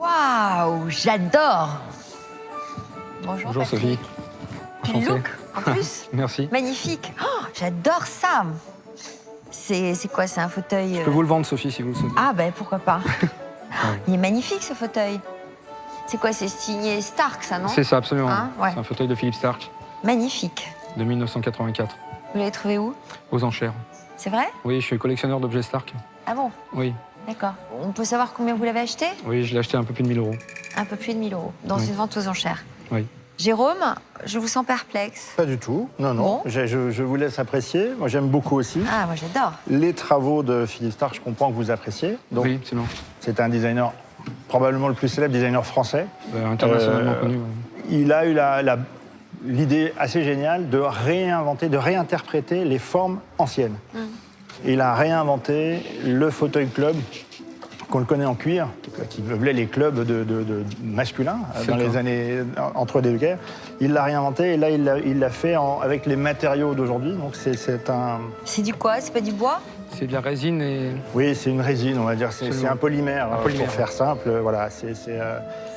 Waouh, j'adore. Bonjour Bonjour Patrick. Sophie. Puis Enchanté. le look, en plus. Merci. Magnifique. Oh, j'adore ça. C'est quoi, c'est un fauteuil Je peux vous le vendre Sophie si vous le souhaitez. Ah ben pourquoi pas. Il est magnifique ce fauteuil. C'est quoi, c'est signé Stark ça, non? C'est ça, absolument. Hein, ouais. C'est un fauteuil de Philippe Stark Magnifique. de 1984, Vous l'avez trouvé où? aux enchères. C'est vrai? Oui, je suis collectionneur d'objets Stark. Ah bon? Oui, D'accord. On peut savoir combien vous l'avez acheté? oui, je l'ai acheté un peu plus de 1000 €. Un peu plus de 1000 € dans Oui. une vente aux enchères. Oui. Jérôme, je vous sens perplexe. Pas du tout, non, non. Bon. Je vous laisse apprécier. Moi, j'aime beaucoup aussi. Ah, moi j'adore. Les travaux de Philippe Stark, je comprends que vous appréciez. Donc, Oui, absolument. c'est un designer, probablement le plus célèbre designer français. Internationalement connu. ouais. Il a eu l'idée assez géniale de réinventer, de réinterpréter les formes anciennes. Il a réinventé le fauteuil club, qu'on le connaît en cuir, qui meublait les clubs de masculins dans les années entre les deux guerres. Il l'a réinventé et là, il l'a fait avec les matériaux d'aujourd'hui. Donc c'est un... C'est du quoi? C'est pas du bois? C'est de la résine et Oui, c'est une résine, on va dire. C'est Absolument. un polymère, polymère, pour faire simple. Voilà, c'est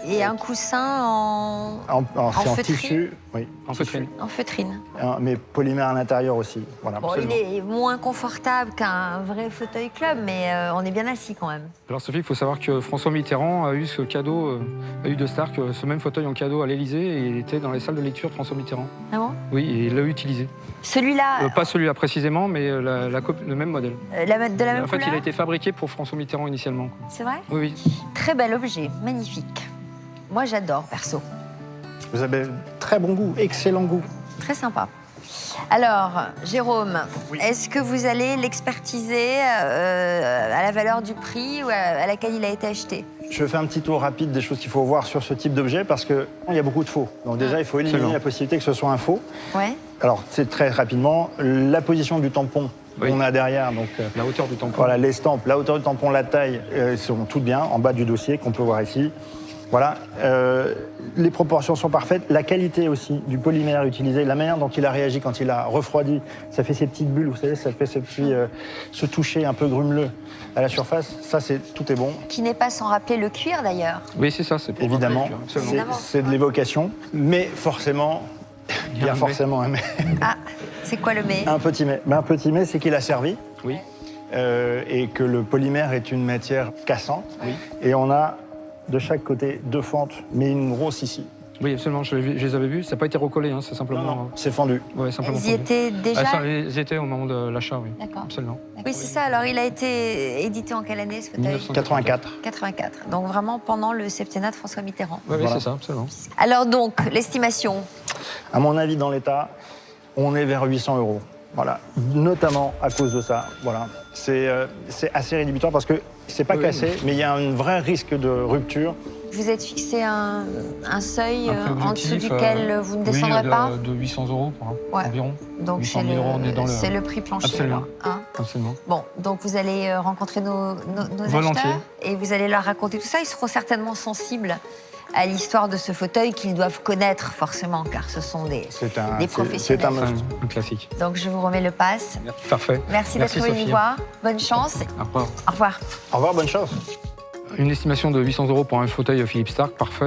Et un coussin c'est en feutrine. tissu, oui, en feutrine. en feutrine. mais polymère à l'intérieur aussi. Voilà, Bon, il absolument. est moins confortable qu'un vrai fauteuil club, mais on est bien assis quand même. Alors Sophie, il faut savoir que François Mitterrand a eu ce cadeau, a eu de Stark, ce même fauteuil en cadeau à l'Élysée et il était dans les salles de lecture de François Mitterrand. Ah bon? Oui, et il l'a utilisé. Celui-là, Pas celui-là précisément, mais le même modèle. de la même En fait, couleur? il a été fabriqué pour François Mitterrand initialement. quoi. C'est vrai? Oui, oui. Très bel objet, magnifique. Moi j'adore, perso. Vous avez très bon goût, excellent goût. Très sympa. Alors, Jérôme, est-ce que vous allez l'expertiser à la valeur du prix ou à laquelle il a été acheté? Je fais un petit tour rapide des choses qu'il faut voir sur ce type d'objet parce qu'il y a beaucoup de faux. Donc déjà, il faut éliminer Absolument. la possibilité que ce soit un faux. Ouais. Alors, c'est très rapidement, la position du tampon Oui. qu'on a derrière. Donc, La hauteur du tampon. voilà, l'estampe, la hauteur du tampon, la taille sont toutes bien, en bas du dossier qu'on peut voir ici. Voilà, les proportions sont parfaites, la qualité aussi du polymère utilisé, la manière dont il a réagi quand il a refroidi, ça fait ces petites bulles, vous savez, ça fait ce toucher un peu grumeleux à la surface, ça tout est bon, Qui n'est pas sans rappeler le cuir d'ailleurs. Oui, c'est ça, c'est pour évidemment, rappeler, absolument. Évidemment. c'est de l'évocation, mais forcément, il y a un mais. forcément un mais. Ah, c'est quoi le mais? Un petit mais. Ben, un petit mais, c'est qu'il a servi. Oui. Et que le polymère est une matière cassante. Oui. Et on a de chaque côté deux fentes, mais une grosse ici. Oui, absolument, je les avais vus. Ça n'a pas été recollé, hein, c'est simplement. Non, non, c'est fendu. Ouais, simplement Ils y fondu. étaient déjà? Ils y étaient au moment de l'achat, oui. D'accord. Absolument. Oui, c'est ça. Alors, il a été édité en quelle année, ce fauteuil? 84. 84. Donc, vraiment pendant le septennat de François Mitterrand. Oui, Voilà. c'est ça, absolument. Alors, donc, l'estimation? À mon avis, dans l'état, on est vers 800 €. Voilà, notamment à cause de ça. Voilà, c'est assez rédhibitoire parce que c'est pas Oui, cassé, mais il y a un vrai risque de rupture. Vous êtes fixé un seuil Un prix en dessous objectif, duquel vous ne descendrez pas? de 800 € Ouais. environ. Donc, 800 c'est 000 €, on est dans le- c'est le prix plancher. Absolument. alors, hein. Absolument. Bon, donc vous allez rencontrer nos Volontiers. acheteurs et vous allez leur raconter tout ça. Ils seront certainement sensibles à l'histoire de ce fauteuil qu'ils doivent connaître forcément, car ce sont des professionnels. C'est un must. Un classique. Donc je vous remets le pass. Parfait. Merci d'être venu Sophie. nous voir. Bonne chance. Au revoir. Au revoir. Au revoir, bonne chance. Une estimation de 800 € pour un fauteuil Philippe Stark, parfait.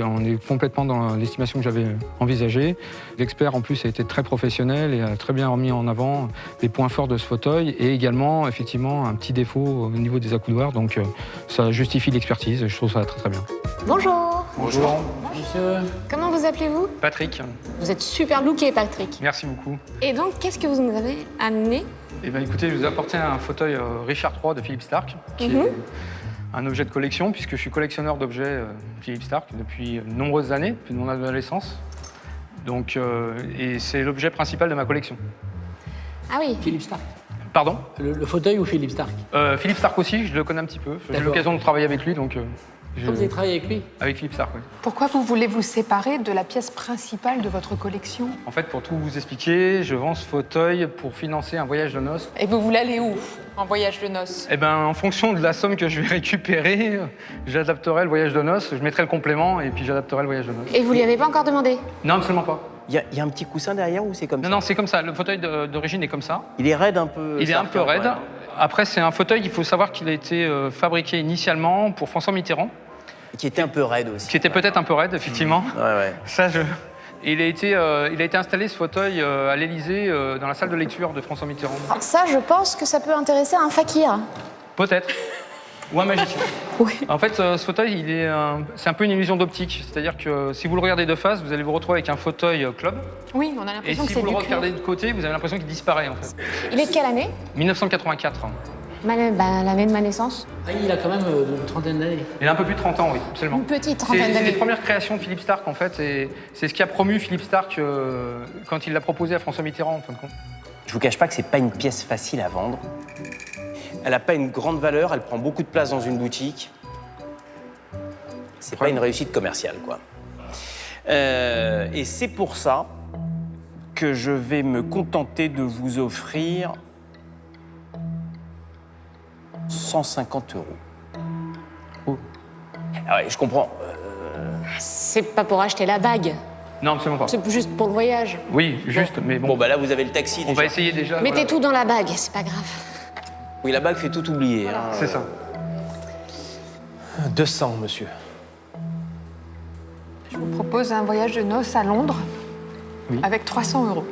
On est complètement dans l'estimation que j'avais envisagée. L'expert, en plus, a été très professionnel et a très bien remis en avant les points forts de ce fauteuil et également, effectivement, un petit défaut au niveau des accoudoirs. Donc, ça justifie l'expertise et je trouve ça très, très bien. Bonjour. Bonjour. Monsieur. Comment vous appelez-vous? Patrick, Vous êtes super looké, Patrick. merci beaucoup. Et donc, qu'est-ce que vous nous avez amené? Eh bien, écoutez, je vous ai apporté un fauteuil Richard III de Philippe Stark, qui est un objet de collection, puisque je suis collectionneur d'objets Philippe Stark depuis de nombreuses années, depuis mon adolescence. Donc, et c'est l'objet principal de ma collection. Ah oui. Philippe Stark. Pardon? Le fauteuil ou Philippe Stark? Philippe Stark aussi, je le connais un petit peu. J'ai eu D'accord. l'occasion de travailler avec lui, donc Vous avez travaillé avec lui? avec Philippe Stark, oui. Pourquoi vous voulez vous séparer de la pièce principale de votre collection? En fait, pour tout vous expliquer, je vends ce fauteuil pour financer un voyage de noces. Et vous voulez aller où en voyage de noces? Eh ben, en fonction de la somme que je vais récupérer, j'adapterai le voyage de noces, je mettrai le complément et puis j'adapterai le voyage de noces. Et vous lui avez pas encore demandé? Non, absolument pas. Il y a un petit coussin derrière ou c'est comme Non, ça? non, c'est comme ça. Le fauteuil d'origine est comme ça. Il est raide un peu. Il est un peu raide. Ouais. Après, c'est un fauteuil, il faut savoir qu'il a été fabriqué initialement pour François Mitterrand Qui était un peu raide aussi. qui était peut-être un peu raide, effectivement. Ouais. Ça, il a été installé, ce fauteuil, à l'Élysée, dans la salle de lecture de François Mitterrand. Ça, je pense que ça peut intéresser un fakir. Peut-être. Ou un magicien. Oui. En fait, ce fauteuil, c'est un peu une illusion d'optique. C'est-à-dire que si vous le regardez de face, vous allez vous retrouver avec un fauteuil club. Oui, on a Et l'impression que si c'est vous le du regardez cuir. de côté, vous avez l'impression qu'il disparaît, en fait. Il est de quelle année? 1984. L'année de ma naissance. Ah, il a quand même une trentaine d'années. Il a un peu plus de 30 ans, oui, absolument. Une petite C'est trentaine les d'années. premières créations de Philippe Starck, en fait, et c'est ce qui a promu Philippe Starck quand il l'a proposé à François Mitterrand, en fin de compte. Je vous cache pas que c'est pas une pièce facile à vendre. Elle n'a pas une grande valeur, elle prend beaucoup de place dans une boutique. C'est pas une réussite commerciale, quoi. Et c'est pour ça que je vais me contenter de vous offrir 150 €. Oh. Ah ouais, je comprends. C'est pas pour acheter la bague, Non, absolument pas. c'est juste pour le voyage. Oui, juste, mais bon, Bon, bah là, vous avez le taxi. on déjà. va essayer déjà. Mettez voilà. tout dans la bague, c'est pas grave. Oui, la bague fait tout oublier. Hein. C'est ça. 200, monsieur. Je vous propose un voyage de noces à Londres avec 300 €.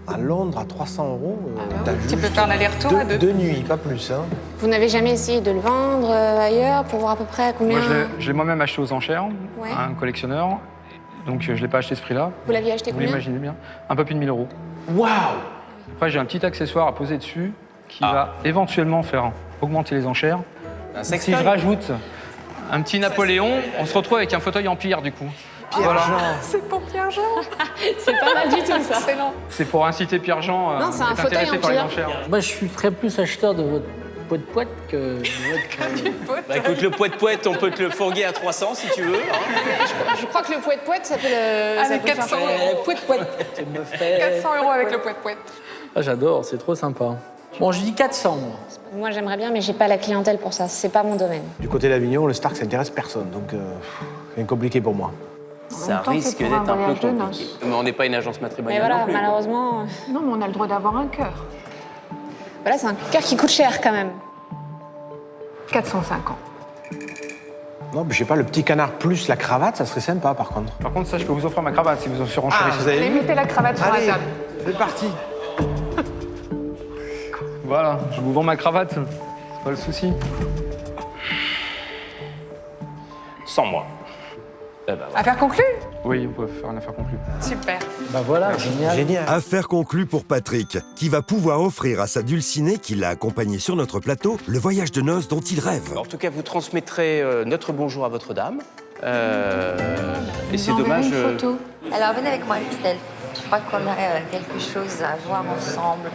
À Londres, à 300 €. Tu peux faire l'aller-retour à deux. Deux nuits, pas plus. Hein. Vous n'avez jamais essayé de le vendre ailleurs pour voir à peu près à combien? Moi, je l'ai moi-même acheté aux enchères, Ouais. à un collectionneur. Donc, je ne l'ai pas acheté ce prix-là. Vous l'aviez acheté Vous combien? l'imaginez bien. Un peu plus de 1000 €. Waouh! Après, j'ai un petit accessoire à poser dessus qui va éventuellement faire augmenter les enchères. Un Si sextoy. je rajoute un petit Napoléon, on se retrouve avec un fauteuil Empire, du coup. C'est pour Pierre-Jean. C'est pas mal du tout, ça. C'est pour inciter Pierre-Jean à Non, c'est un être fauteuil intéressé par les Empire. enchères. Moi, je ferais plus acheteur de votre poète que de votre... Bah écoute, le poète, on peut te le fourguer à 300 si tu veux. Hein. Je crois que le poète, ça peut le. Allez, ça peut 400 faire- Tu me fais... 400 € avec le poète-poète. Ah, j'adore, c'est trop sympa. Bon, je dis 400, moi. Moi, j'aimerais bien, mais j'ai pas la clientèle pour ça. C'est pas mon domaine. Du côté d'Avignon, le Stark, ça intéresse personne. Donc, c'est compliqué pour moi. Ça temps, risque c'est pour d'être un un peu voyage de compliqué. noces. Mais on n'est pas une agence Mais matrimoniale voilà, non plus. malheureusement. Non, mais on a le droit d'avoir un cœur. Voilà, c'est un cœur qui coûte cher quand même. 450. Non, mais je sais pas, le petit canard plus la cravate, ça serait sympa par contre. Par contre, ça, je peux vous offrir ma cravate si vous en Ah, surenchérissez. vous avez Allez, vu? mettez la cravate sur la Allez, table. c'est parti. Voilà, je vous vends ma cravate. C'est pas le souci. Sans moi. Eh ben, voilà. Affaire conclue? Oui, on peut faire une affaire conclue. Super. Bah voilà, génial. Génial. Affaire conclue pour Patrick, qui va pouvoir offrir à sa dulcinée, qui l'a accompagné sur notre plateau, le voyage de noces dont il rêve. En tout cas, vous transmettrez notre bonjour à votre dame. Et c'est Vous enverrez dommage. une photo. Alors, venez avec moi, Christelle. Je crois qu'on a quelque chose à voir ensemble.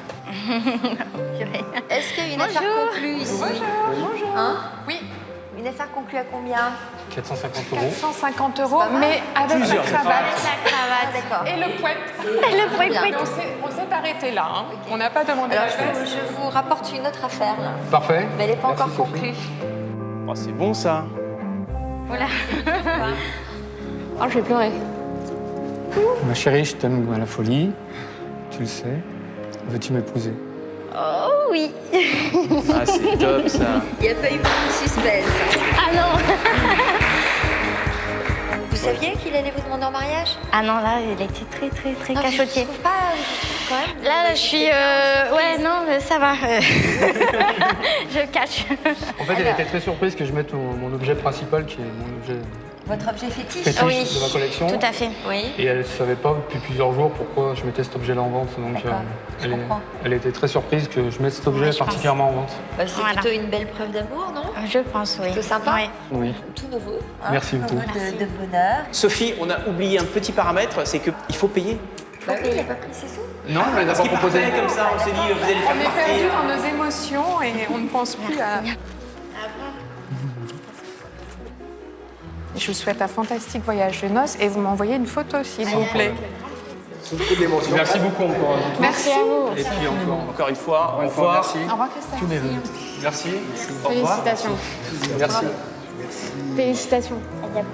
Est-ce qu'il y a une affaire conclue ici? Bonjour. Hein? Oui, Une affaire conclue à combien? 450 €. 450 €, mal. mais avec la cravate. La cravate, d'accord. Et le poète. Le poète. On s'est arrêté là. Hein. On n'a pas demandé Alors, la fête. je vous rapporte une autre affaire, là. Parfait. Mais elle n'est pas Merci, encore Sophie. conclue. Oh, c'est bon ça. Voilà. Oh, je vais pleurer. Ma chérie, je t'aime à la folie. Tu le sais. Veux-tu m'épouser? Oh oui. Ah, c'est top ça. Il n'y a pas eu beaucoup de suspense. Ah non. Vous saviez qu'il allait vous demander en mariage? Ah non, là, il était très, très, très Non, cachotier. Je trouve pas, quand même. Là, je suis... Ouais, non, ça va. Je cache. En fait, elle était très surprise que je mette mon objet principal, qui est mon objet Votre objet fétiche? fétiche Oui, de ma collection. tout à fait. Oui. Et elle ne savait pas depuis plusieurs jours pourquoi je mettais cet objet-là en vente. Donc, D'accord, je comprends. elle était très surprise que je mette cet objet Ouais, je pense. particulièrement en vente. Bah, c'est Voilà. plutôt une belle preuve d'amour, non? Je pense, oui. C'est sympa. Ouais. Oui. Tout nouveau. Hein, Merci beaucoup. nouveau de bonheur. Sophie, on a oublié un petit paramètre, c'est qu'il faut payer. Bah oui, il n'a pas pris ses sous. Non, elle n'a Parce pas qu'il proposé. partait comme ça, on s'est dit, vous allez le On faire est perdu partir. dans nos émotions et on ne pense plus à... Je vous souhaite un fantastique voyage de noces et vous m'envoyez une photo, s'il vous plaît. Merci beaucoup encore. Merci à vous. Et puis Encore une fois, au une fois, revoir. merci. Au revoir, Christelle. Tous mes vœux. Merci. Félicitations. Merci. Félicitations.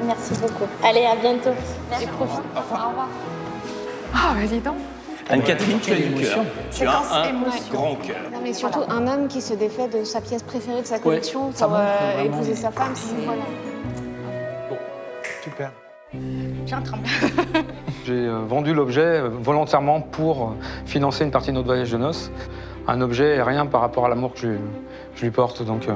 Merci beaucoup. Allez, à bientôt. Et profite. Au revoir. Ah, bah dis donc. Anne-Catherine, tu as du cœur. Tu as Séquence un émotion. grand cœur. Non, mais surtout un homme qui se défait de sa pièce préférée de sa collection ça pour montre vraiment épouser les- sa femme, c'est voilà. Super. J'ai un tremble. J'ai vendu l'objet volontairement pour financer une partie de notre voyage de noces. Un objet est rien par rapport à l'amour que je lui porte, donc